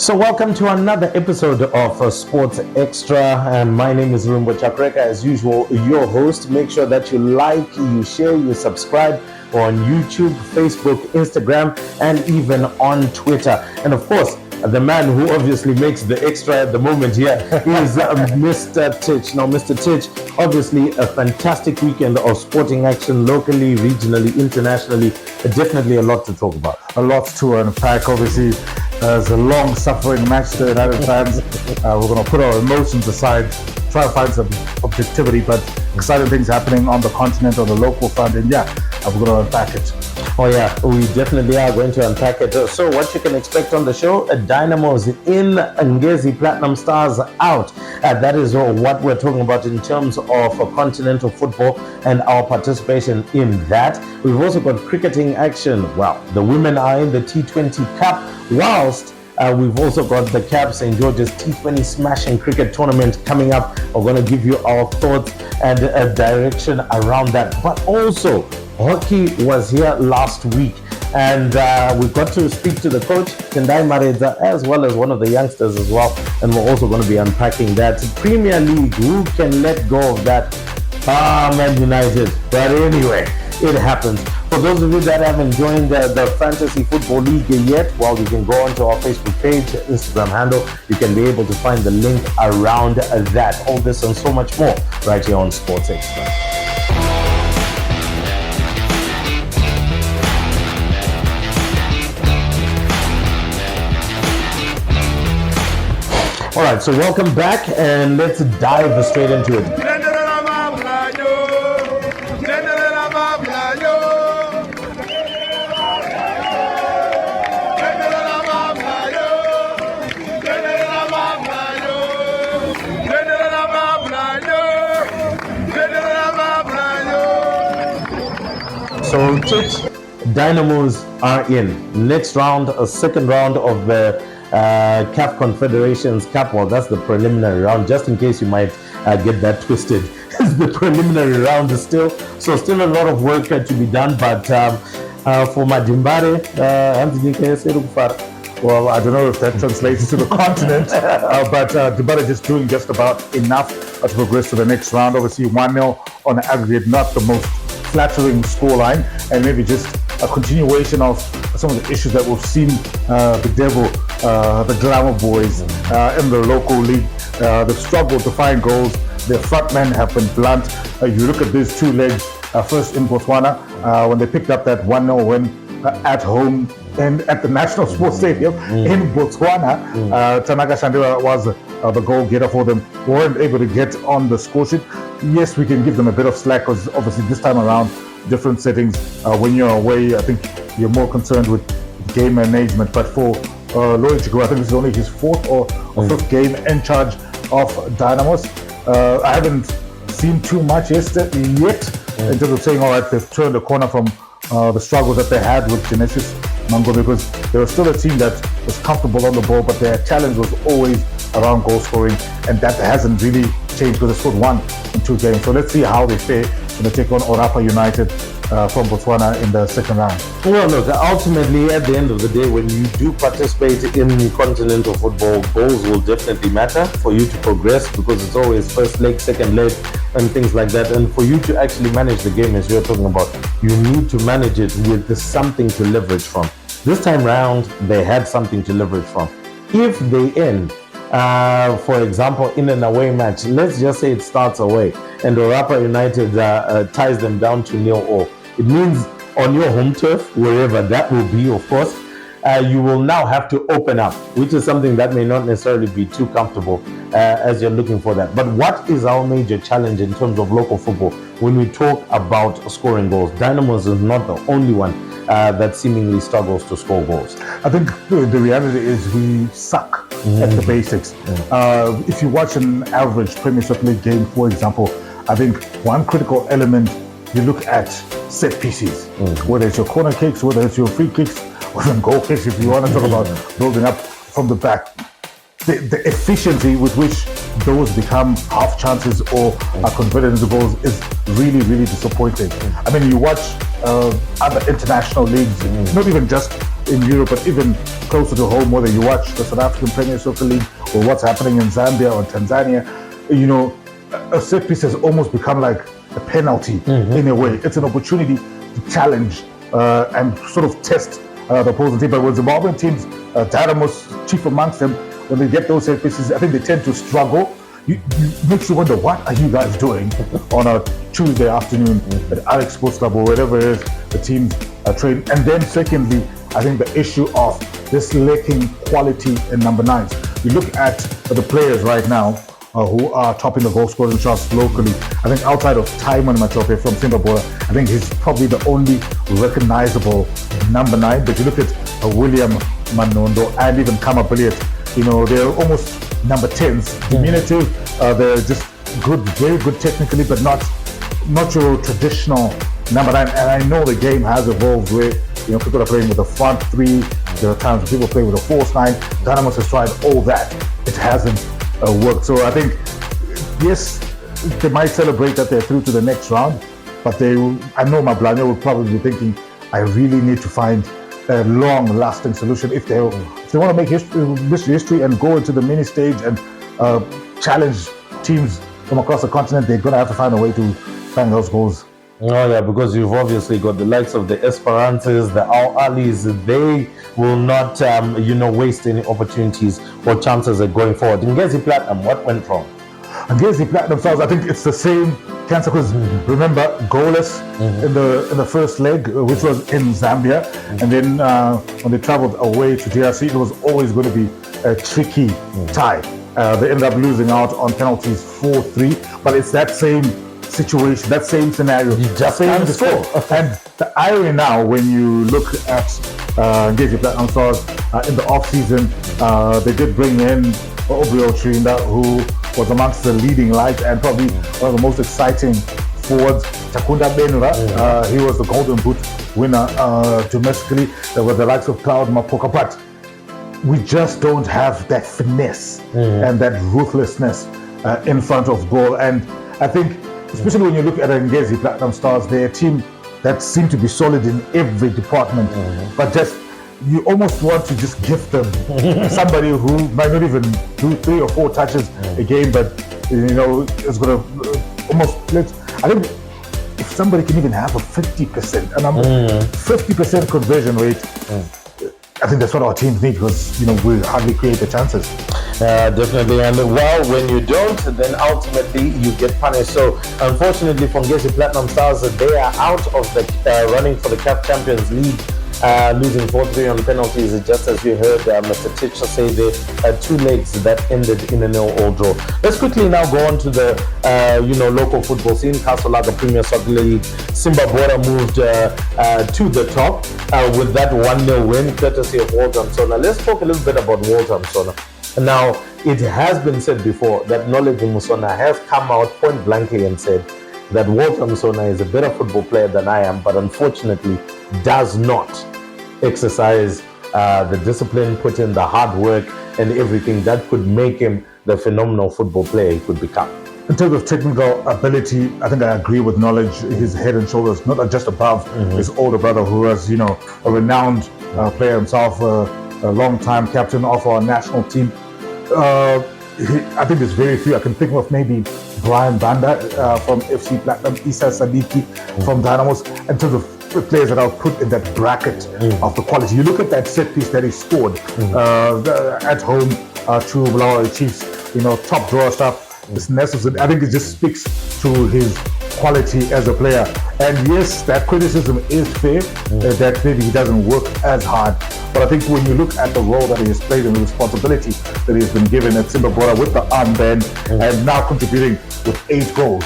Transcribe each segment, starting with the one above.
So welcome to another episode of Sports Xtra, and my name is Ruvimbo Chakoreka, as usual, your host. Make sure that you like, you share, you subscribe on YouTube, Facebook, Instagram, and even on Twitter. And of course, the man who obviously makes the extra at the moment here is Mr. Tich. Now, Mr. Tich, obviously a fantastic weekend of sporting action locally, regionally, internationally. Definitely a lot to talk about. A lot to unpack, obviously. It's a long-suffering Manchester United fans. We're going to put our emotions aside, try to find some objectivity, but exciting things happening on the continent, on the local front, and we're going to unpack it. Oh yeah, we definitely are going to unpack it. So what you can expect on the show, Dynamos in Ngezi Platinum stars out. That is what we're talking about in terms of continental football and our participation in that. We've also got cricketing action. Well, the women are in the T20 Cup, whilst we've also got the CAB St. George's T20 Smashing Cricket Tournament coming up. We're going to give you our thoughts and a direction around that. But also, hockey was here last week, and we've got to speak to the coach, Tendai Mareza, as well as one of the youngsters as well, and we're also going to be unpacking that. Premier League, who can let go of that? Man United. But anyway, it happens. For those of you that haven't joined the Fantasy Football League yet, well, you can go onto our Facebook page, Instagram handle. You can be able to find the link around that. All this and so much more right here on Sports Extra. All right, so welcome back, and let's dive straight into it. So Tich, Dynamos are in. Next round, a second round of the CAF Confederations Cup. Well, that's the preliminary round, just in case you might get that twisted. It's the preliminary round still. So still a lot of work to be done. But for Madimbare, well, I don't know if that translates to the continent, but Dimbare just doing just about enough to progress to the next round. Obviously, 1-0 on aggregate, not the most flattering scoreline, and maybe just a continuation of some of the issues that we've seen the Devil, the Glamour boys in the local league. They've struggled to find goals. Their front men have been blunt. You look at these two legs, first in Botswana, when they picked up that 1-0 win at home and at the National Sports Stadium in Botswana. Tanaka Shandira was the goal getter for them. Weren't able to get on the score sheet. Yes, we can give them a bit of slack because obviously this time around, different settings. When you're away, I think you're more concerned with game management. But for Lloyd Chigo, I think this is only his fourth or fifth game in charge of Dynamos. I haven't seen too much yet in terms of saying, all right, they've turned the corner from the struggles that they had with Genesis Mango, because they were still a team that was comfortable on the ball, but their challenge was always around goal scoring, and that hasn't really changed because they scored 1 in 2 games. So let's see how they fare when they take on Orapa United from Botswana in the second round. Well, look, ultimately, at the end of the day, when you do participate in continental football, goals will definitely matter for you to progress, because it's always first leg, second leg, and things like that. And for you to actually manage the game, as you're talking about, you need to manage it with something to leverage from. This time round, they had something to leverage from. If they end, for example, in an away match, let's just say it starts away, and Orapa United ties them down to 0-0. It means on your home turf, wherever that will be, of course, you will now have to open up, which is something that may not necessarily be too comfortable as you're looking for that. But what is our major challenge in terms of local football when we talk about scoring goals? Dynamos is not the only one that seemingly struggles to score goals. I think the reality is we suck at the basics. If you watch an average Premiership League game, for example, I think one critical element, you look at set pieces, whether it's your corner kicks, whether it's your free kicks, or some goal kicks, if you want to talk about building up from the back. The efficiency with which those become half chances or are converted into goals is really, really disappointing. I mean, you watch other international leagues, not even just in Europe, but even closer to home, whether you watch the South African Premier Soccer League or what's happening in Zambia or Tanzania, a set piece has almost become like a penalty in a way. It's an opportunity to challenge and sort of test the opposing team. But with Zimbabwean teams, Dynamos, chief amongst them, when they get those set pieces, I think they tend to struggle. You makes you wonder, what are you guys doing on a Tuesday afternoon at Alex Sports Club or wherever it is the teams are training? And then secondly, I think the issue of this lacking quality in number 9s. You look at the players right now who are topping the goal scoring charts locally. I think outside of Taimon Matope from Zimbabwe, I think he's probably the only recognizable number 9. But you look at William Manondo and even Kama Billiot, they're almost number 10s. Diminutive, they're just good, very good technically, but not your traditional number 9. And I know the game has evolved where people are playing with a front 3. There are times when people play with a false 9. Dynamos has tried all that. It hasn't worked. So I think, yes, they might celebrate that they're through to the next round, but I know Mablanya will probably be thinking, I really need to find a long-lasting solution if they want to make history and go into the mini stage and challenge teams from across the continent. They're going to have to find a way to find those goals. Oh yeah, because you've obviously got the likes of the Esperances, the Al Alis. They will not, waste any opportunities or chances at going forward. Ngezi Platinum, what went wrong? Ngezi Platinum Stars, I think it's the same cancer because remember, goalless in the first leg, which was in Zambia, and then when they traveled away to DRC, it was always going to be a tricky tie. They ended up losing out on penalties 4-3, but it's that same situation, that same scenario. You just can't score. And the irony now, when you look at Ngezi Platinum Stars in the off-season, they did bring in Obrio Trinda, who was amongst the leading lights and probably one of the most exciting forwards. Chakunda Benura, he was the Golden Boot winner domestically. There were the likes of Cloud Mapoka, but we just don't have that finesse and that ruthlessness in front of goal. And I think, especially when you look at Ngezi Platinum Stars, they're a team that seem to be solid in every department, but just you almost want to just gift them somebody who might not even do 3 or 4 touches a game, but is going to almost. I think if somebody can even have a 50%, a number, 50% conversion rate, I think that's what our teams need because we hardly create the chances. Definitely, and when you don't, then ultimately you get punished. So unfortunately for Ngezi Platinum Stars, they are out of the running for the CAF Champions League, losing 4-3 on penalties. Just as you heard Mr. Tich say, they had 2 legs that ended in a 0-0 draw. Let's quickly now go on to the local football scene. Kasolaga Premier Soccer League, Zimbabwean moved to the top with that 1-0 win courtesy of Walter Msona. Let's talk a little bit about Walter Msona. Now, it has been said before that Knowledge Musona has come out point blankly and said that Walter Msona is a better football player than I am, but unfortunately does not exercise the discipline, put in the hard work and everything that could make him the phenomenal football player he could become. In terms of technical ability, I think I agree with Knowledge. His head and shoulders not just above his older brother, who was, a renowned player himself, a long-time captain of our national team. I think there's very few. I can think of maybe Brian Banda from FC Platinum, Isa Sadiki from Dynamos, in terms of players that I'll put in that bracket of the quality. You look at that set piece that he scored at home to Bulawayo Chiefs, top drawer stuff. It's necessary. I think it just speaks to his quality as a player. And yes, that criticism is fair, that maybe he doesn't work as hard. But I think when you look at the role that he has played and the responsibility that he has been given at Zimbabwe with the armband and now contributing with 8 goals,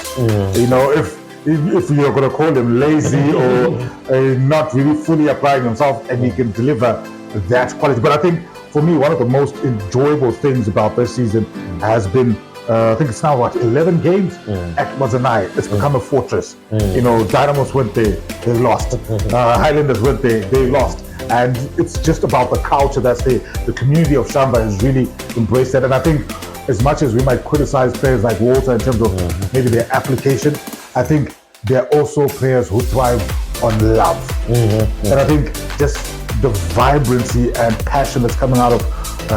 if you're going to call him lazy or not really fully applying himself, and he can deliver that quality. But I think for me, one of the most enjoyable things about this season has been I think it's now 11 games at Mazanai. It's become a fortress. Dynamos went there, they lost. Highlanders went there, they lost. And it's just about the culture that's there. The community of Shamba has really embraced that. And I think as much as we might criticize players like Walter in terms of maybe their application, I think they're also players who thrive on love. And I think just the vibrancy and passion that's coming out of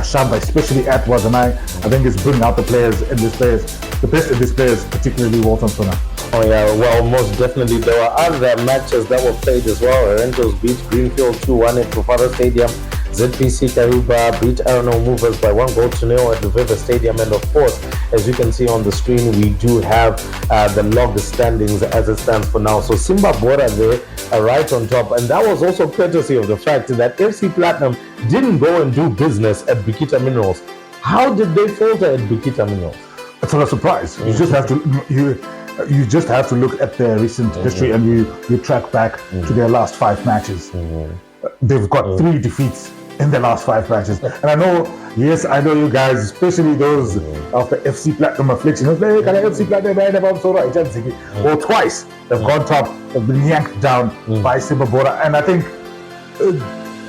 Shamba, especially at Wazanai, I think it's bringing out the players in these players, the best in these players, particularly Walton Sona. Oh yeah, well, most definitely. There were other matches that were played as well. Rentos beat Greenfield 2-1 at Fufara Stadium. ZPC Kariba beat Arano Movers by 1-0 at Ruvimbo Stadium. And of course, as you can see on the screen, we do have the log standings as it stands for now. So Zimbabwean there right on top. And that was also courtesy of the fact that FC Platinum didn't go and do business at Bikita Minerals. How did they falter at Bikita Minerals? It's not a surprise. You just have to you just have to look at their recent history, and you track back to their last 5 matches. They've got 3 defeats in their last 5 matches. And I know you guys, especially those of the FC Platinum affliction, FC Platinum, or twice they've gone top, they've been yanked down by Zimbabwean. And I think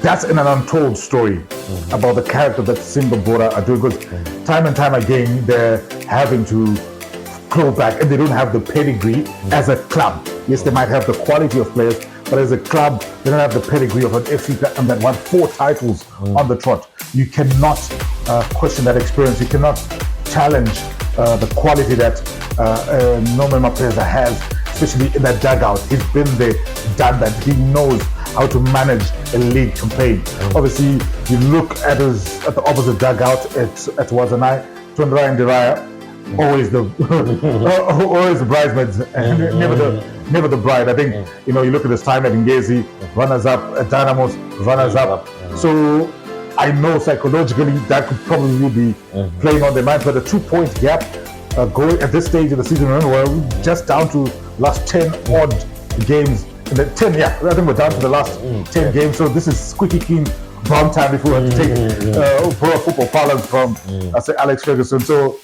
that's an untold story about the character that Zimbabwean are doing, because time and time again they're having to claw back, and they don't have the pedigree as a club. Yes, they might have the quality of players, but as a club, they don't have the pedigree of an FC Platinum that won 4 titles on the trot. You cannot question that experience. You cannot challenge the quality that Norman Mapeza has, especially in that dugout. He's been there, done that. He knows how to manage a league campaign. Obviously, you look at the opposite dugout at Wazanai, Tundra and Deraya, always the bridesmaids, never the bride. I think you look at this time at Ngezi, runners up, at Dynamos, runners up. So I know psychologically that could probably be playing on their minds, but a 2-point gap going at this stage of the season, we're just down to last 10 odd games. I think we're down to the last 10 games. So this is squeaky clean brown time, if we were to take pro football parlance from say Alex Ferguson. So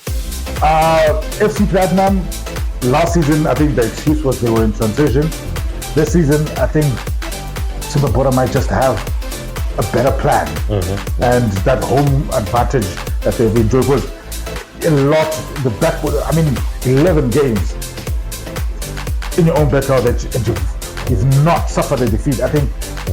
FC Platinum last season, I think the excuse was they were in transition. This season, I think Zimbabwean might just have a better plan, and that home advantage that they've enjoyed was a lot. The backward, 11 games in your own backyard that you've not suffered a defeat. I think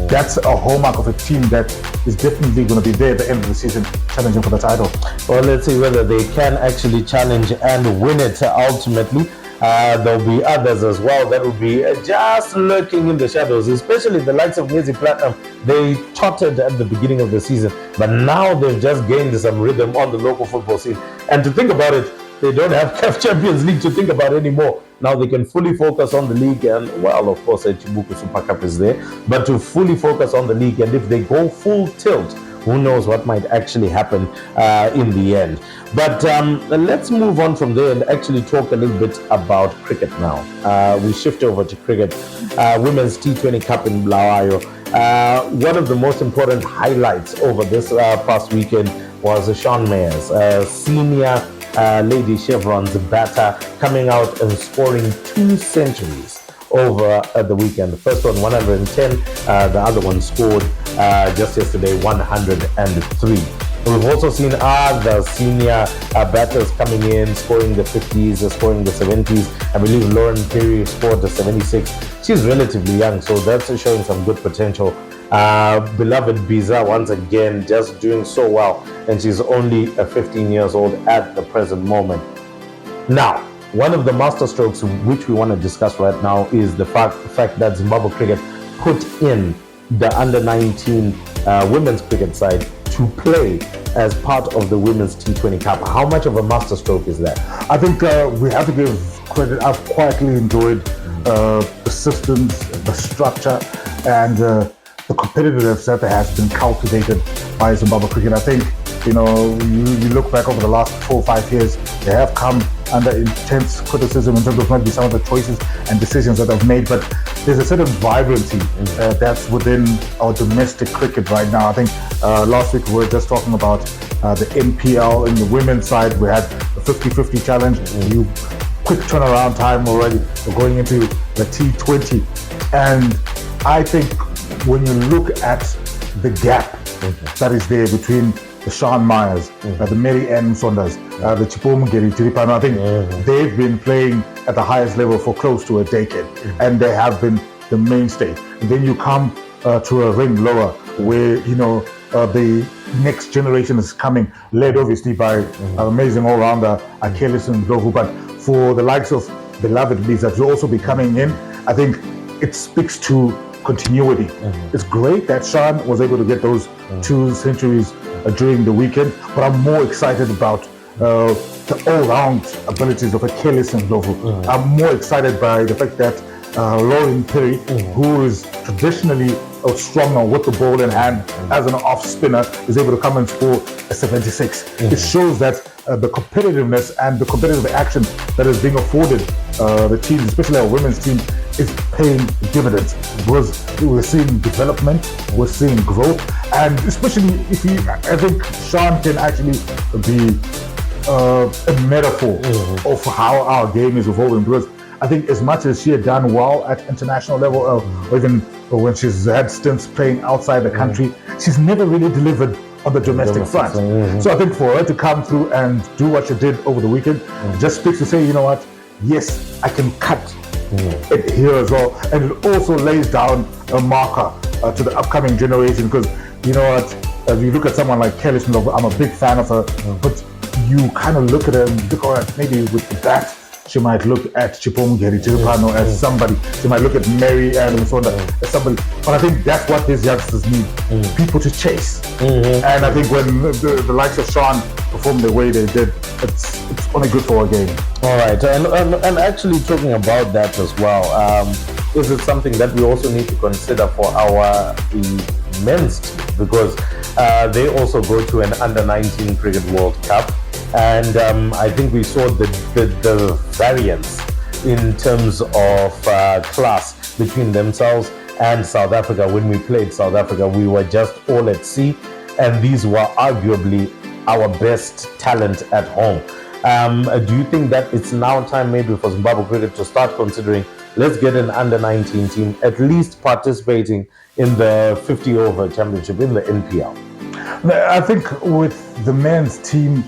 that's a hallmark of a team that is definitely going to be there at the end of the season, challenging for the title. Well, let's see whether they can actually challenge and win it ultimately. There'll be others as well that will be just lurking in the shadows, especially the likes of Ngezi Platinum. They tottered at the beginning of the season, but now they've just gained some rhythm on the local football scene. And to think about it, they don't have CAF Champions League to think about anymore. Now they can fully focus on the league, and well, of course, Chibuku Super Cup is there, but to fully focus on the league. And if they go full tilt, who knows what might actually happen in the end. But let's move on from there and actually talk a little bit about cricket now. We shift over to cricket. Women's T20 Cup in Bulawayo. One of the most important highlights over this past weekend was Sean Mayers, senior Lady Chevron's batter, coming out and scoring 2 centuries over the weekend. The first one 110, the other one scored just yesterday 103. We've also seen other senior batters coming in, scoring the 50s, scoring the 70s. I believe Lauren Perry scored the 76. She's relatively young, so that's showing some good potential. Beloved Biza, once again, just doing so well, and she's only 15 years old at the present moment. Now, one of the master strokes which we want to discuss right now is the fact that Zimbabwe Cricket put in the under-19 women's cricket side to play as part of the Women's T20 Cup. How much of a masterstroke is that? I think we have to give credit. I've quietly enjoyed the systems, the structure, and the competitiveness that has been cultivated by Zimbabwe Cricket. I think, you look back over the last 4 or 5 years, they have come under intense criticism in terms of maybe some of the choices and decisions that they've made, but there's a certain vibrancy that's within our domestic cricket right now. I think last week we were just talking about the NPL in the women's side. We had the 50-50 challenge. You quick turnaround time already. We're going into the T20, and I think when you look at the gap that is there between the Sean Myers, the Mary Ann Saunders, the Chipomugeri Tiripano, I think they've been playing at the highest level for close to a decade, and they have been the mainstay. And then you come to a ring lower where the next generation is coming, led obviously by amazing all-rounder Achilles and Ndlovu, but for the likes of beloved leagues that will also be coming in, I think it speaks to continuity. It's great that Sean was able to get those 2 centuries during the weekend, but I'm more excited about the all-round abilities of Achilles and Ndlovu. I'm more excited by the fact that Lauren Perry, who is traditionally stronger with the ball in hand as an off spinner, is able to come and score a 76. It shows that the competitiveness and the competitive action that is being afforded the teams, especially our women's team, is paying dividends, because we're seeing development, we're seeing growth, and especially I think Sean can actually be a metaphor of how our game is evolving, because I think as much as she had done well at international level, or even when she's had stints playing outside the country, she's never really delivered on the domestic front. So I think for her to come through and do what she did over the weekend just speaks to say, you know what, yes, I can cut it here as well. And it also lays down a marker to the upcoming generation, because you know what, as you look at someone like Kelly Ndlovu, I'm a big fan of her, but you kind of look at her and look at maybe with the bat, she might look at Chipomgeri Chiripano as somebody. She might look at Mary Adams as somebody. But I think that's what these youngsters need, people to chase. And I think when the likes of Sean perform the way they did, it's only good for our game. All right, and actually talking about that as well, is it something that we also need to consider for our men's team, because they also go to an under-19 Cricket World Cup. And I think we saw the variance in terms of class between themselves and South Africa. When we played South Africa, we were just all at sea, and these were arguably our best talent at home. Do you think that it's now time maybe for Zimbabwe Cricket to start considering, let's get an under-19 team at least participating in the 50-over championship, in the NPL? I think with the men's team,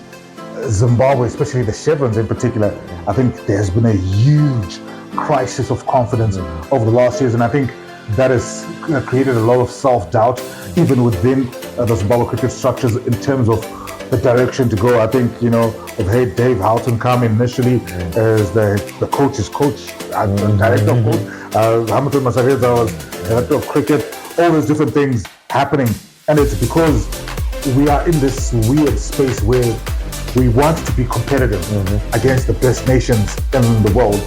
Zimbabwe, especially the Chevrons in particular, I think there's been a huge crisis of confidence over the last years, and I think that has created a lot of self-doubt even within the Zimbabwe cricket structures in terms of the direction to go. I think, we've had Dave Houghton come initially as the coach's coach, director of coach. Hamilton Masareza was director of cricket. All those different things happening, and it's because we are in this weird space where we want to be competitive against the best nations in the world,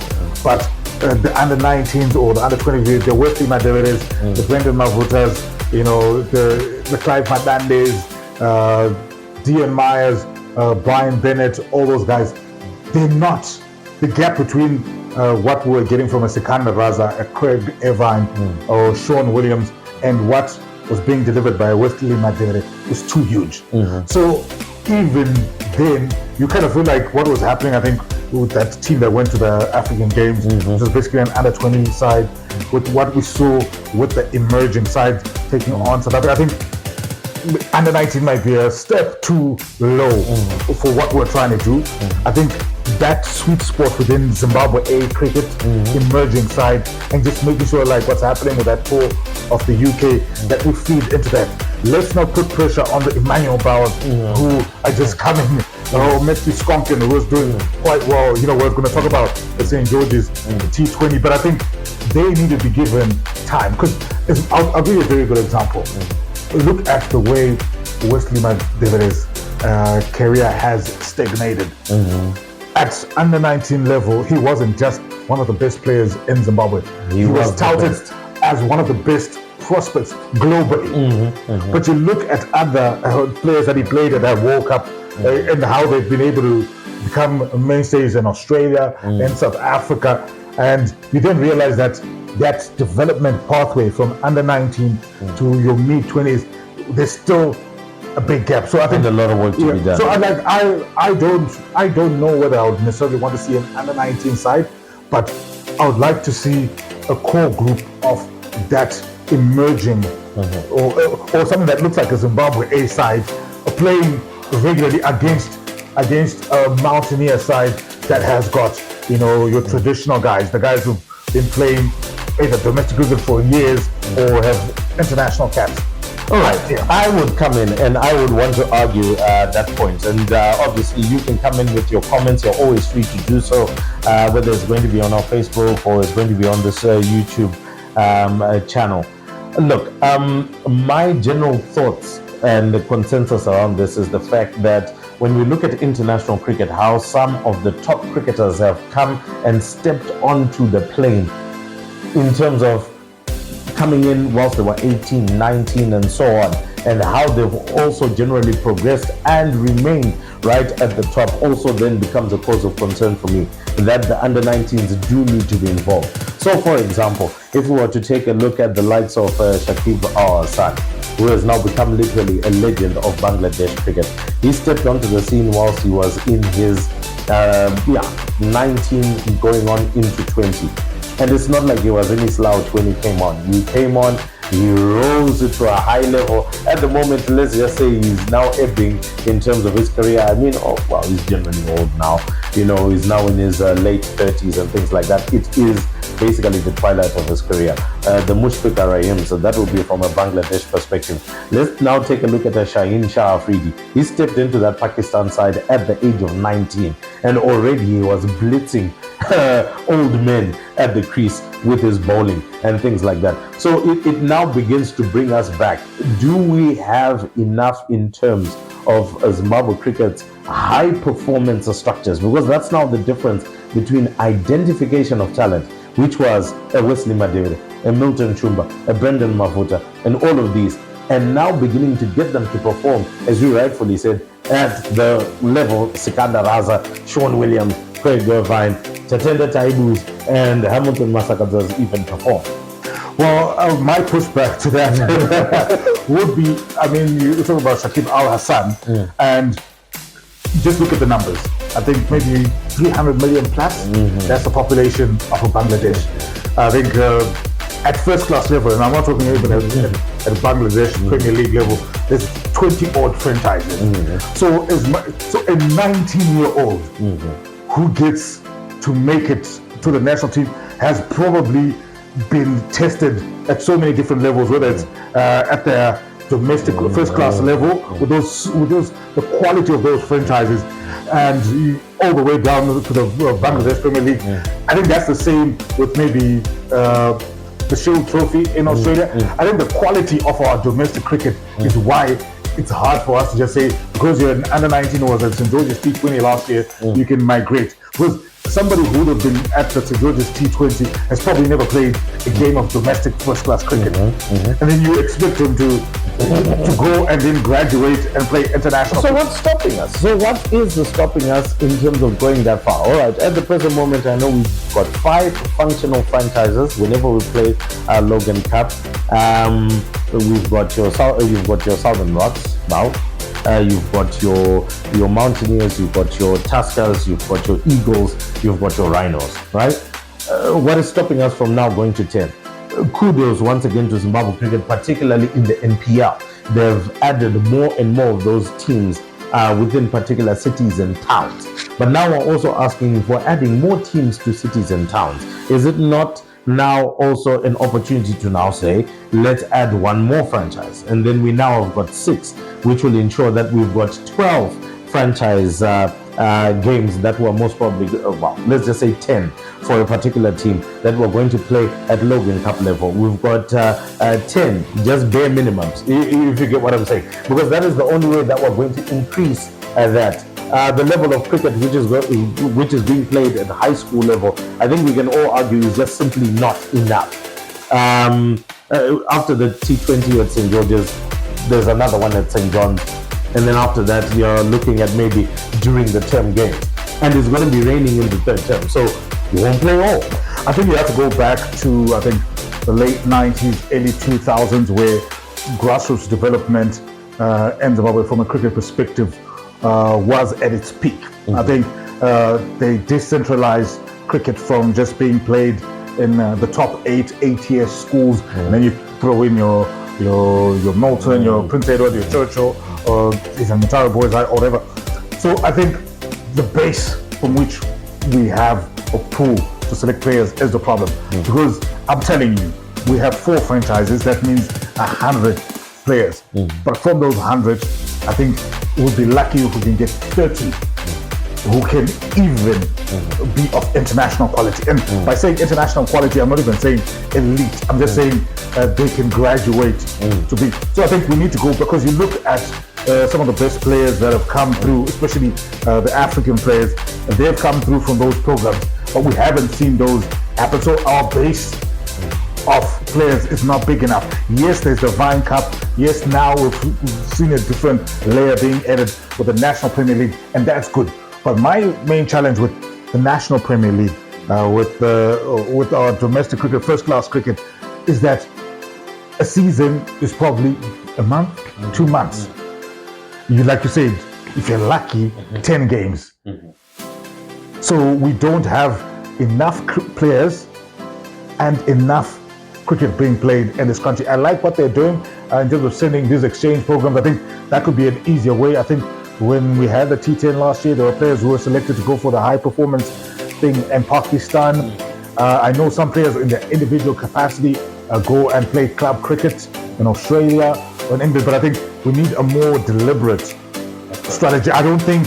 but the under-19s or the under-20s, the Wesley Madeveres, the Brendan Mavutas, the Clive Madandes, Dean Myers, Brian Bennett, all those guys, they're not the gap between what we're getting from a Sikandar Raza, a Craig Irvine, or Sean Williams, and what was being delivered by Wesley Madere is too huge. So even then, you kind of feel like what was happening, I think, with that team that went to the African Games, which was basically an under-20 side, with what we saw with the emerging side taking on South Africa. I think under-19 might be a step too low for what we're trying to do. I think that sweet spot within Zimbabwe A cricket, emerging side, and just making sure like what's happening with that tour of the UK, that we feed into that. Let's not put pressure on the Emmanuel Bowers who are just coming, Matthew Skonkin, who was doing quite well. We're going to talk about the St. George's T20, but I think they need to be given time, because I'll give you a very good example. Look at the way Wesley Madevere's career has stagnated. At under-19 level, he wasn't just one of the best players in Zimbabwe. He was touted as one of the best prospects globally. But you look at other players that he played at that World Cup and how they've been able to become mainstays in Australia and South Africa, and you then realize that that development pathway from under-19 to your mid-20s, there's still a big gap. So I think a lot of work to be done. So I don't know whether I would necessarily want to see an under-19 side, but I would like to see a core group of that emerging or something that looks like a Zimbabwe A side playing regularly against a Mountaineer side that has got your traditional guys, the guys who've been playing either domestic cricket for years or have international caps. All right, I would come in and I would want to argue that point. And obviously, you can come in with your comments. You're always free to do so, whether it's going to be on our Facebook or it's going to be on this YouTube channel. Look, my general thoughts and the consensus around this is the fact that when we look at international cricket, how some of the top cricketers have come and stepped onto the plane in terms of coming in whilst they were 18, 19 and so on, and how they've also generally progressed and remained right at the top also then becomes a cause of concern for me, that the under-19s do need to be involved. So for example, if we were to take a look at the likes of Shakib Al Hasan, who has now become literally a legend of Bangladesh cricket. He stepped onto the scene whilst he was in his 19 going on into 20. And it's not like he was any slouch when he came on. He came on, he rose to a high level. At the moment, let's just say he's now ebbing in terms of his career. I mean, he's generally old now. You know, he's now in his late 30s and things like that. It is basically the twilight of his career. The Mushfiq Rahim, so that will be from a Bangladesh perspective. Let's now take a look at Shaheen Shah Afridi. He stepped into that Pakistan side at the age of 19, and already he was blitzing old men at the crease with his bowling and things like that. So it now begins to bring us back. Do we have enough in terms of Zimbabwe cricket's high performance structures? Because that's now the difference between identification of talent, which was a Wesley Madivide, a Milton Chumba, a Brendan Mafuta, and all of these, and now beginning to get them to perform, as you rightfully said, at the level Sikandar Raza, Sean Williams, Craig Irvine, Tatenda Taibus, and Hamilton Masakadza's even perform. Well, my pushback to that would be, I mean, you talk about Shakib Al Hasan, and just look at the numbers. I think maybe 300 million plus. That's the population of Bangladesh. I think at first class level, and I'm not talking even at Bangladesh Premier League level, there's 20 odd franchises. So a 19-year-old who gets to make it to the national team has probably been tested at so many different levels, whether it's at their domestic first class level with the quality of those franchises, and all the way down to the Bangladesh Premier League. I think that's the same with maybe the Shield Trophy in Australia. I think the quality of our domestic cricket is why it's hard for us to just say, because you're an under-19 who was at St. George's T20 last year, you can migrate. Because somebody who would have been at the St. George's T20 has probably never played a game of domestic first-class cricket. And then you expect him to go and then graduate and play international. So what's stopping us? So what is stopping us in terms of going that far? All right, at the present moment, I know we've got 5 functional franchises whenever we play Logan Cup. You've got your Southern Rocks now. You've got your Mountaineers, you've got your Tuskers, you've got your Eagles, you've got your Rhinos, right? What is stopping us from now going to 10? Kudos once again to Zimbabwe cricket, particularly in the NPL. They've added more and more of those teams within particular cities and towns. But now we're also asking for adding more teams to cities and towns. Is it not now also an opportunity to now say, let's add one more franchise? And then we now have got 6, which will ensure that we've got 12 franchise games that were most probably, let's just say 10 for a particular team that we're going to play at Logan Cup level. We've got 10, just bare minimums, if you get what I'm saying. Because that is the only way that we're going to increase that. The level of cricket which is being played at the high school level, I think we can all argue is just simply not enough. After the T20 at St. George's, there's another one at St. John's, and then after that you're looking at maybe during the term games, and it's going to be raining in the third term, so you won't play all. I think you have to go back to, I think, the late 90s, early 2000s, where grassroots development in Zimbabwe from a cricket perspective was at its peak. I think they decentralized cricket from just being played in the top 8 ATS schools, and then you throw in your Milton, your Prince Edward, your Churchill, or even Matara Boys, or whatever. So I think the base from which we have a pool to select players is the problem. Because I'm telling you, we have 4 franchises. That means 100 players. But from those 100, I think we'll be lucky if we can get 30 who can even be of international quality. And by saying international quality, I'm not even saying elite. I'm just saying they can graduate to be. So I think we need to go, because you look at some of the best players that have come through, especially the African players, they've come through from those programs, but we haven't seen those happen. So our base of players is not big enough. Yes, there's the Vine Cup. Yes, now we've seen a different layer being added with the National Premier League, and that's good. But my main challenge with the National Premier League, with our domestic cricket, first-class cricket, is that a season is probably a month, 2 months. Like you said, if you're lucky, 10 games. So we don't have enough players and enough cricket being played in this country. I like what they're doing in terms of sending these exchange programs. I think that could be an easier way. I think when we had the T10 last year, there were players who were selected to go for the high performance thing in Pakistan. I know some players in their individual capacity go and play club cricket in Australia or in England, but I think we need a more deliberate strategy. I don't think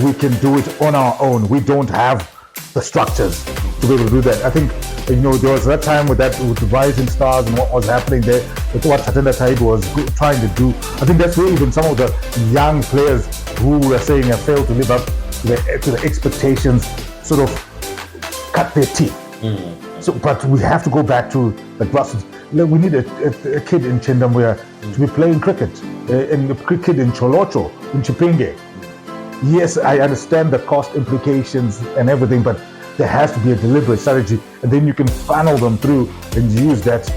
we can do it on our own. We don't have the structures to be able to do that. I think, there was that time with the rising stars and what was happening there, with what Tatenda Taibu was trying to do. I think that's where even some of the young players who were saying have failed to live up to the expectations sort of cut their teeth. So, but we have to go back to the grassroots. We need a kid in Chendamwea to be playing cricket, and a kid in Cholocho, in Chipinge. Yes, I understand the cost implications and everything, but there has to be a deliberate strategy, and then you can funnel them through and use that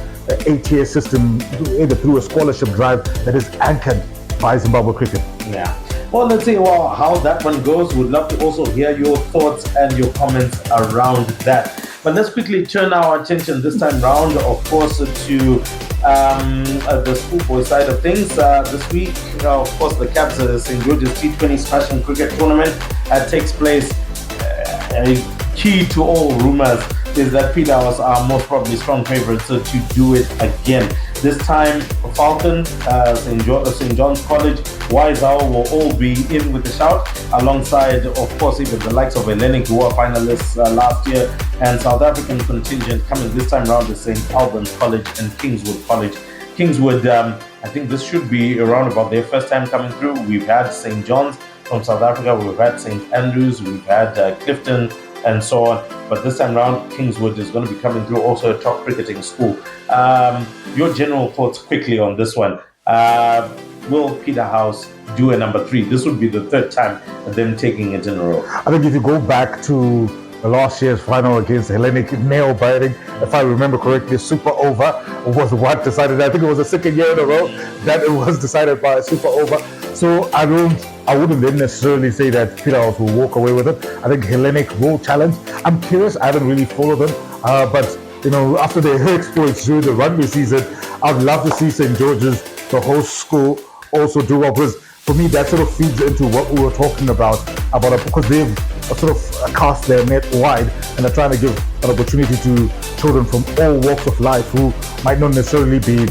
ATA system either through a scholarship drive that is anchored by Zimbabwe cricket. Yeah. Well, let's see how that one goes. We'd love to also hear your thoughts and your comments around that. But let's quickly turn our attention this time round, of course, to the schoolboy side of things. This week, of course, the Caps St. George's T20 Smash and Cricket Tournament takes place. Key to all rumors is that Peterhouse are most probably strong favorites to do it again. This time, Falcon, St. John's College, Wiseau will all be in with the shout, alongside, of course, even the likes of Hellenic, who were finalists last year, and South African contingent coming this time around is St. Albans College and Kingswood College. Kingswood, I think this should be around about their first time coming through. We've had St. John's from South Africa, we've had St. Andrews, we've had Clifton, and so on. But this time around, Kingswood is going to be coming through, also a top cricketing school. Your general thoughts quickly on this one. Will Peterhouse do a number 3? This would be the third time them taking it in a row. I think if you go back to last year's final against Hellenic, nail biting, if I remember correctly, super over was what decided. I think it was the second year in a row that it was decided by a super over. So I wouldn't then necessarily say that Peterhouse will walk away with it. I think Hellenic will challenge. I'm curious, I haven't really followed them, but after their exploits during the rugby season, I'd love to see St. George's, the host school, also do well, because for me that sort of feeds into what we were talking about it, because they've sort of cast their net wide and are trying to give an opportunity to children from all walks of life who might not necessarily be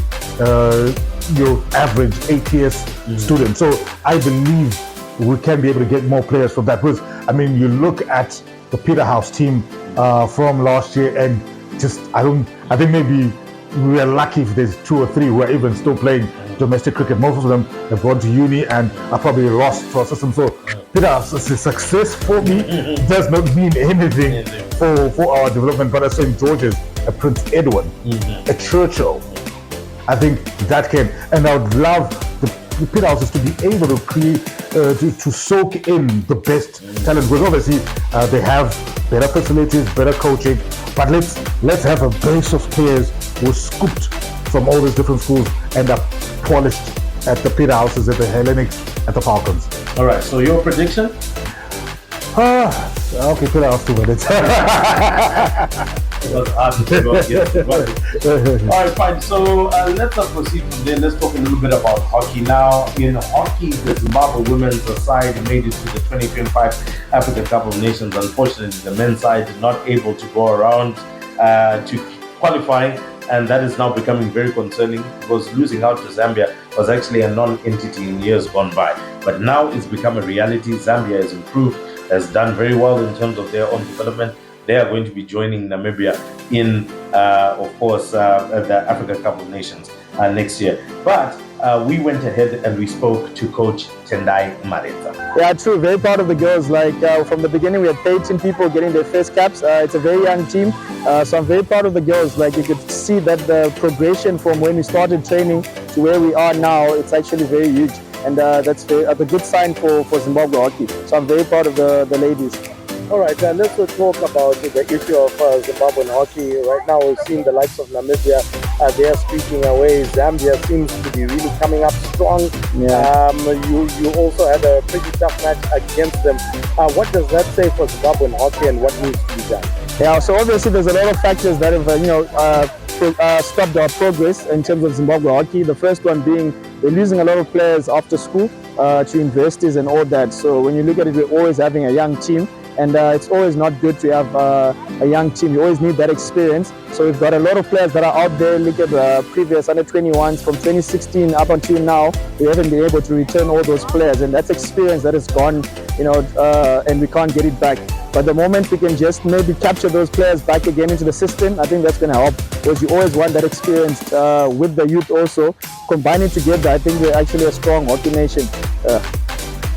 your average ATS student. So I believe we can be able to get more players from that. Because you look at the Peterhouse team from last year, and I think maybe we are lucky if there's 2 or 3 who are even still playing domestic cricket. Most of them have gone to uni and are probably lost to our system. So Peterhouse's success for me does not mean anything for our development. But at St. George's, a Prince Edward, a Churchill, I think that can, and I would love the Peterhouses to be able to create, to soak in the best talent. Because obviously they have better facilities, better coaching, but let's have a base of players who are scooped from all these different schools and are polished at the Peterhouses, at the Hellenics, at the Falcons. All right, so your prediction? Okay, Peterhouse to win it. All right, fine. So let's proceed from there. Let's talk a little bit about hockey now. In hockey, the Zimbabwe women's side made it to the 2025 Africa Cup of Nations. Unfortunately, the men's side not able to go around to qualifying, and that is now becoming very concerning, because losing out to Zambia was actually a non-entity in years gone by. But now it's become a reality. Zambia has improved, has done very well in terms of their own development. They are going to be joining Namibia in, of course, the Africa Cup of Nations next year. But we went ahead and we spoke to Coach Tendai Mareta. Yeah, true. Very proud of the girls. Like from the beginning, we had 13 people getting their first caps. It's a very young team, so I'm very proud of the girls. Like you could see that the progression from when we started training to where we are now, it's actually very huge, and that's a good sign for Zimbabwe hockey. So I'm very proud of the ladies. All right, let's talk about the issue of Zimbabwean hockey. Right now, we've seen the likes of Namibia. They are speaking away. Zambia seems to be really coming up strong. Yeah. You also had a pretty tough match against them. What does that say for Zimbabwean hockey, and what needs to be done? Yeah, so obviously there's a lot of factors that have stopped our progress in terms of Zimbabwe hockey. The first one being we're losing a lot of players after school to universities and all that. So when you look at it, we're always having a young team. And it's always not good to have a young team. You always need that experience. So we've got a lot of players that are out there. Look at previous under-21s from 2016 up until now. We haven't been able to return all those players, and that's experience that is gone, and we can't get it back. But the moment we can just maybe capture those players back again into the system, I think that's going to help, because you always want that experience with the youth also. Combining together, I think we're actually a strong hockey nation.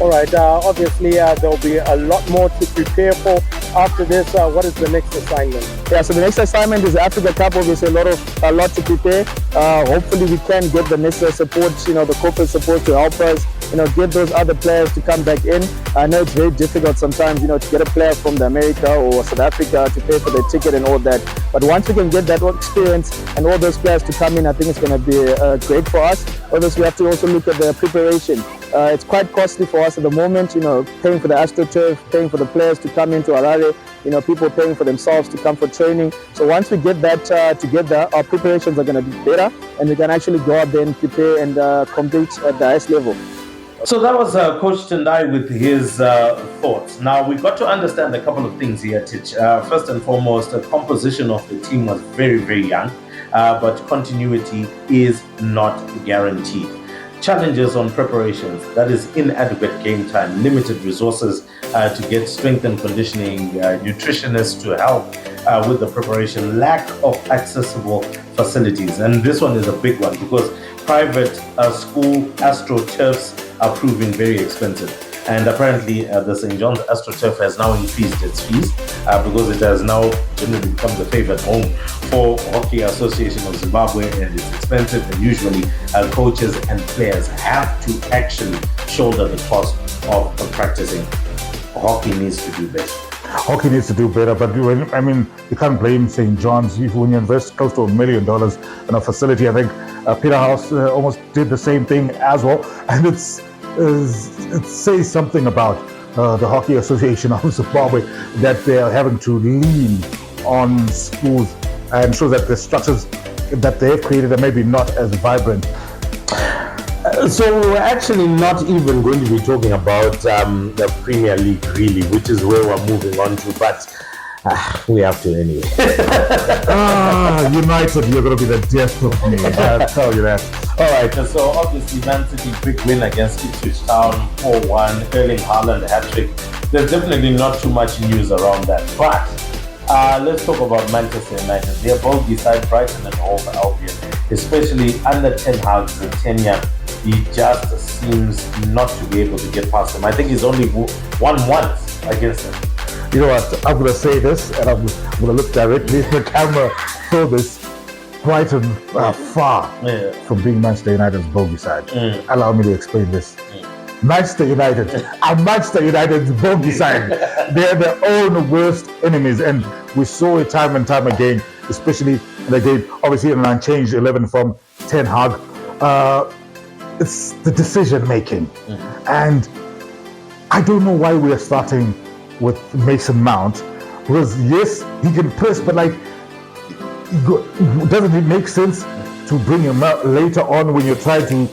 All right, obviously there'll be a lot more to prepare for after this. What is the next assignment? Yeah, so the next assignment is the Africa Cup. Obviously a lot to prepare. Hopefully we can get the necessary support, the corporate support to help us, get those other players to come back in. I know it's very difficult sometimes, to get a player from the America or South Africa to pay for their ticket and all that. But once we can get that experience and all those players to come in, I think it's going to be great for us. Obviously, we have to also look at the preparation. It's quite costly for us at the moment, paying for the AstroTurf, paying for the players to come into Harare, people paying for themselves to come for training. So once we get that together, our preparations are going to be better, and we can actually go out there and prepare and compete at the highest level. So that was Coach Tendai with his thoughts. Now, we've got to understand a couple of things here, Tich. First and foremost, the composition of the team was very, very young, but continuity is not guaranteed. Challenges on preparations, that is inadequate game time, limited resources to get strength and conditioning, nutritionists to help with the preparation, lack of accessible facilities. And this one is a big one because private school AstroTurfs are proving very expensive. And apparently the St. John's AstroTurf has now increased its fees because it has now generally become the favorite home for Hockey Association of Zimbabwe, and it's expensive, and usually coaches and players have to actually shoulder the cost of practicing. Hockey needs to do better. Hockey needs to do better, but you can't blame St. John's. When you invest close to $1 million in a facility, I think Peterhouse almost did the same thing as well, and it says something about the Hockey Association of Zimbabwe that they are having to lean on schools and show that the structures that they've created are maybe not as vibrant. So we're actually not even going to be talking about the Premier League, really, which is where we're moving on to, but we have to anyway. United, you're going to be the death of me, I'll tell you that. All right, so obviously Man City, quick win against Ipswich Town, 4-1, Erling Haaland hat-trick. There's definitely not too much news around that, but let's talk about Manchester United. They're both beside Brighton and Hove Albion, especially under Ten Hag's tenure. He just seems not to be able to get past them. I think he's only won once against them. You know what, I'm going to say this, and I'm going to look directly at the camera for this. Brighton are far from being Manchester United's bogey side. Allow me to explain this. Manchester United are Manchester United's bogey side. They're their own worst enemies, and we saw it time and time again, especially in the game, obviously an unchanged 11 from Ten Hag. It's the decision making, and I don't know why we are starting with Mason Mount, because yes, he can press, but doesn't it make sense to bring him out later on when you're trying to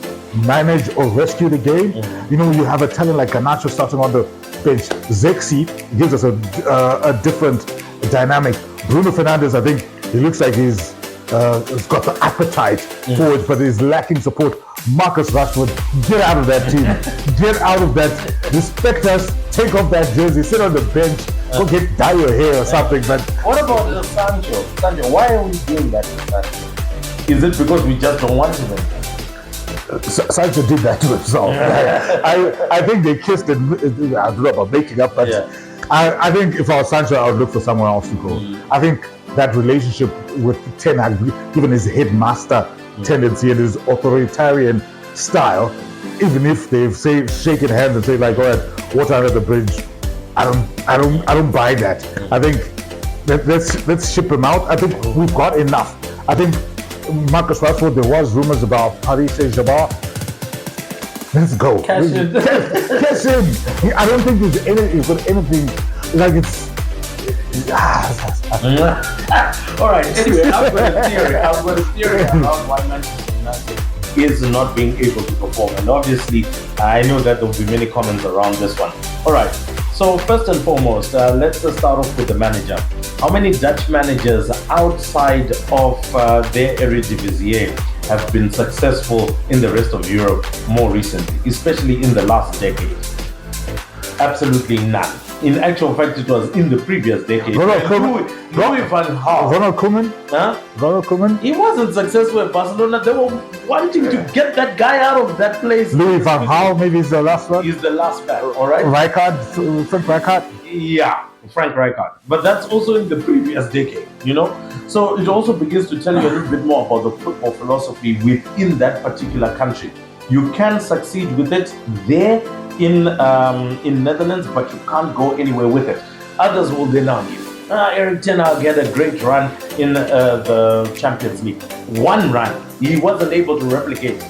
manage or rescue the game? You have a talent like Garnacho starting on the bench. Zexi gives us a different dynamic. Bruno Fernandes, I think he looks like he's got the appetite for it, but he's lacking support Marcus Rashford, get out of that team. Get out of that. Respect us. Take off that jersey. Sit on the bench. Go dye your hair or something. But what about Sancho? Sancho, why are we doing that to Sancho? Is it because we just don't want him? Sancho did that to himself. I think they kissed and I don't know about making up, but I think if I was Sancho, I would look for someone else to go. I think that relationship with Ten Hag, given his headmaster tendency and his authoritarian style, even if they've shaken hands and say like, all right, water under the bridge, I don't buy that. I think let's ship him out. I think we've got enough. I think Marcus Rashford, there was rumors about Paris Saint-Germain. Let's go. Cash in. Cash in. I don't think he's got anything like it's. All right. Anyway, I've got a theory about why Manchester United is not being able to perform, and obviously, I know that there will be many comments around this one. All right. So first and foremost, let's just start off with the manager. How many Dutch managers outside of their Eredivisie have been successful in the rest of Europe more recently, especially in the last decade? Absolutely none. In actual fact, it was in the previous decade. Ronald Louis van Gaal. Ronald Koeman? Huh? Ronald Koeman? He wasn't successful at Barcelona. They were wanting to get that guy out of that place. Louis van Gaal, maybe is the last one. He's the last man, all right? Frank Rijkaard? Yeah, Frank Rijkaard. But that's also in the previous decade, you know? So it also begins to tell you a little bit more about the football philosophy within that particular country. You can succeed with it there in Netherlands, but you can't go anywhere with it. Others will then argue, Erik ten Hag had a great run in the Champions League. One run, he wasn't able to replicate.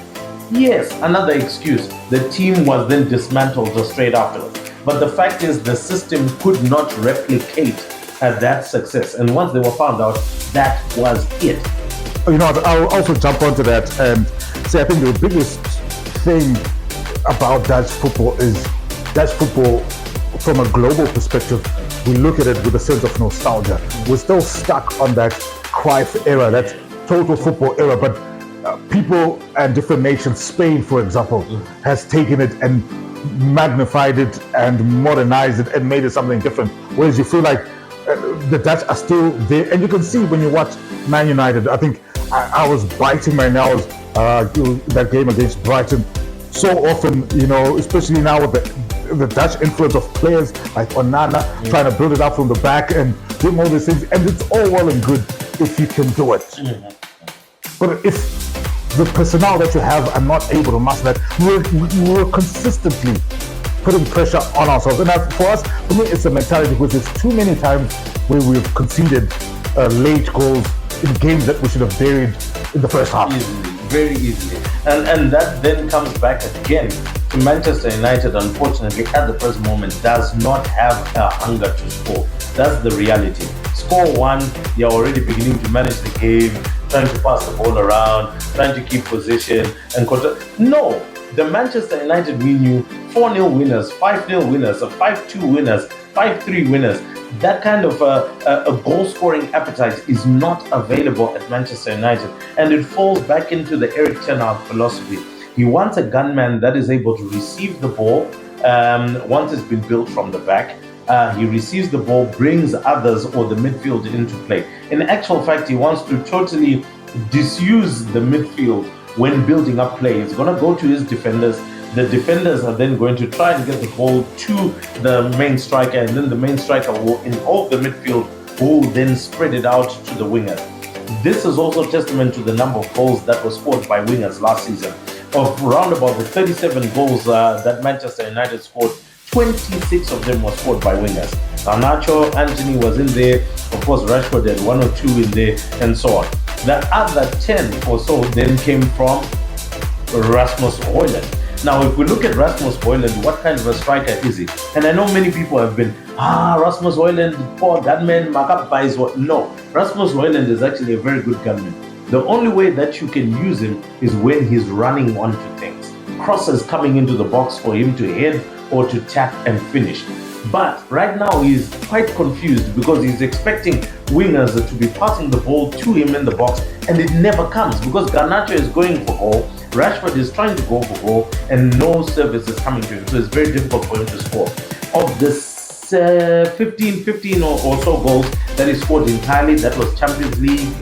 Yes, another excuse. The team was then dismantled just straight afterwards. But the fact is, the system could not replicate that success. And once they were found out, that was it. You know, I'll also jump onto that and say I think the biggest thing about Dutch football is Dutch football from a global perspective, we look at it with a sense of nostalgia. We're still stuck on that Cruyff era, that total football era, but people and different nations, Spain for example, has taken it and magnified it and modernized it and made it something different. Whereas you feel like the Dutch are still there, and you can see when you watch Man United. I think I was biting my nails that game against Brighton. So often, you know, especially now with the Dutch influence of players like Onana trying to build it up from the back and doing all these things, and it's all well and good if you can do it. But if the personnel that you have are not able to master that, we're consistently putting pressure on ourselves. And for us, for me, it's a mentality, because there's too many times where we've conceded late goals in games that we should have buried in the first half. Easily, very easily. And that then comes back again to Manchester United, unfortunately, at the present moment, does not have a hunger to score. That's the reality. Score one, you're already beginning to manage the game, trying to pass the ball around, trying to keep position and control. No, the Manchester United we knew 4-0 winners, 5-0 winners, 5-2 winners, 5-3 winners. That kind of a goal-scoring appetite is not available at Manchester United, and it falls back into the Erik ten Hag philosophy. He wants a gunman that is able to receive the ball once it's been built from the back. He receives the ball, brings others or the midfield into play. In actual fact, he wants to totally disuse the midfield when building up play. He's going to go to his defenders. The defenders are then going to try and get the ball to the main striker, and then the main striker will involve the midfield, who will then spread it out to the wingers. This is also testament to the number of goals that were scored by wingers last season. Of round about the 37 goals that Manchester United scored, 26 of them were scored by wingers. Garnacho, Anthony was in there, of course Rashford had 1 or 2 in there, and so on. The other 10 or so then came from Rasmus Højlund. Now, if we look at Rasmus Højlund, what kind of a striker is he? And I know many people have been, Rasmus Højlund, poor gunman, markup buys what? No, Rasmus Højlund is actually a very good gunman. The only way that you can use him is when he's running onto things. Crosses coming into the box for him to head or to tap and finish. But right now he's quite confused, because he's expecting wingers to be passing the ball to him in the box, and it never comes, because Garnacho is going for goal Rashford is trying to go for goal and no service is coming to him, so it's very difficult for him to score. Of this 15 or so goals that he scored entirely, that was Champions League,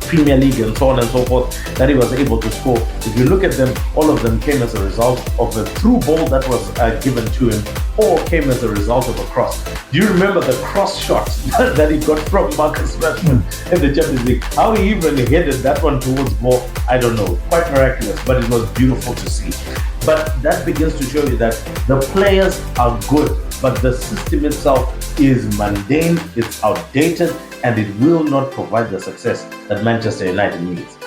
Premier League and so on and so forth, that he was able to score. If you look at them, all of them came as a result of a through ball that was given to him, or came as a result of a cross. Do you remember the cross shot that he got from Marcus Rashford in the Champions League? How he even headed that one towards goal, I don't know. Quite miraculous, but it was beautiful to see. But that begins to show you that the players are good, but the system itself is mundane, it's outdated, and it will not provide the success that Manchester United needs.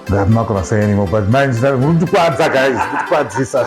I'm not going to say anymore, but Manchester United, guys. So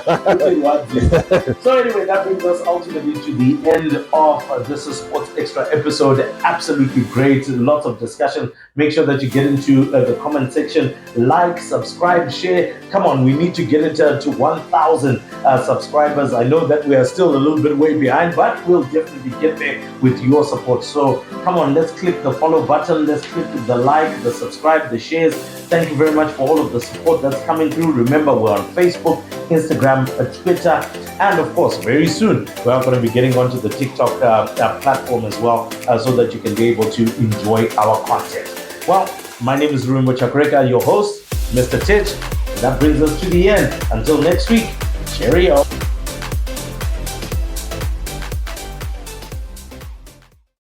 anyway, that brings us ultimately to the end of this Sports Extra episode. Absolutely great, lots of discussion. Make sure that you get into the comment section, like, subscribe, share. Come on, we need to get into 1,000 subscribers. I know that we are still a little bit way behind, but we'll definitely get there with your support. So come on, let's click the follow button, let's click the like, the subscribe, the shares. Thank you very much for all of the support that's coming through. Remember, we're on Facebook, Instagram, Twitter, and of course, very soon, we are going to be getting onto the TikTok platform as well, so that you can be able to enjoy our content. Well, my name is Ruvimbo Chakoreka, your host, Mr. Tich. That brings us to the end. Until next week, cheerio.